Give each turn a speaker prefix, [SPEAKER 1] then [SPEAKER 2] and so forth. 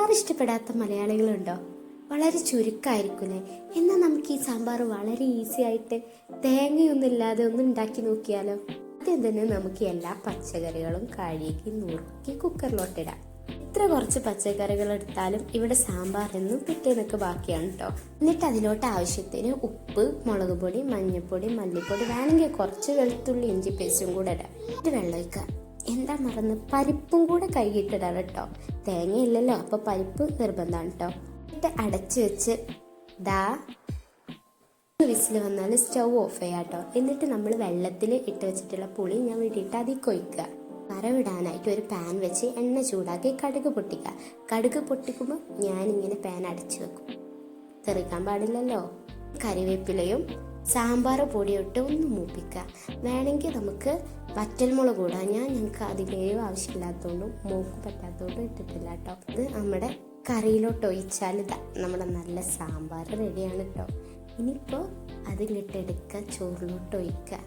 [SPEAKER 1] സാമ്പാർ ഇഷ്ടപ്പെടാത്ത മലയാളികളുണ്ടോ? വളരെ ചുരുക്കമായിരിക്കില്ലേ. എന്നാൽ നമുക്ക് ഈ സാമ്പാർ വളരെ ഈസി ആയിട്ട് തേങ്ങയൊന്നും ഇല്ലാതെ ഒന്ന് ഉണ്ടാക്കി നോക്കിയാലോ? ആദ്യം തന്നെ നമുക്ക് എല്ലാ പച്ചക്കറികളും കഴുകി നുറുക്കി കുക്കറിലോട്ടിടാം. എത്ര കുറച്ച് പച്ചക്കറികൾ എടുത്താലും ഇവിടെ സാമ്പാറെന്നും പിറ്റേന്നൊക്കെ ബാക്കിയാണ് കേട്ടോ. എന്നിട്ട് അതിലോട്ട് ആവശ്യത്തിന് ഉപ്പ്, മുളക് പൊടി, മഞ്ഞൾപ്പൊടി, മല്ലിപ്പൊടി, വേണമെങ്കിൽ കുറച്ച് വെളുത്തുള്ളി ഇഞ്ചി പേസ്റ്റും കൂടെ ഇടാം. ഇത് വെള്ളം ഒഴിക്കുക. എന്താ മറന്ന് പരിപ്പും കൂടെ കഴുകിയിട്ടിടാണ് കേട്ടോ. തേങ്ങയില്ലല്ലോ, അപ്പോൾ പരിപ്പ് നിർബന്ധമാണ് കേട്ടോ. എന്നിട്ട് അടച്ച് വെച്ച് വിസിൽ വന്നാൽ സ്റ്റൗ ഓഫ് ചെയ്യാം കേട്ടോ. എന്നിട്ട് നമ്മൾ വെള്ളത്തിൽ ഇട്ട് വെച്ചിട്ടുള്ള പുളി ഞാൻ വേണ്ടിയിട്ട് അതിൽ കൊയ്ക്കുക. വറവിടാനായിട്ട് ഒരു പാൻ വെച്ച് എണ്ണ ചൂടാക്കി കടുക് പൊട്ടിക്കുക. കടുക് പൊട്ടിക്കുമ്പോൾ ഞാനിങ്ങനെ പാൻ അടച്ചു വെക്കും, തെറിക്കാൻ പാടില്ലല്ലോ. കറിവേപ്പിലയും സാമ്പാർ പൊടിയിട്ട് ഒന്ന് മൂപ്പിക്കുക. വേണമെങ്കിൽ നമുക്ക് വറ്റൽമുളക് കൂടാ. ഞങ്ങൾക്ക് അധികം ആവശ്യമില്ലാത്തതുകൊണ്ടും മൂക്ക് പറ്റാത്തതുകൊണ്ടും ഇട്ടിട്ടില്ല കേട്ടോ. ഇത് നമ്മുടെ കറിയിലോട്ട് ഒഴിച്ചാൽ നമ്മുടെ നല്ല സാമ്പാർ റെഡിയാണ് കേട്ടോ. ഇനിയിപ്പോൾ അതിലിട്ടെടുക്കുക, ചോറിലോട്ട് ഒഴിക്കുക.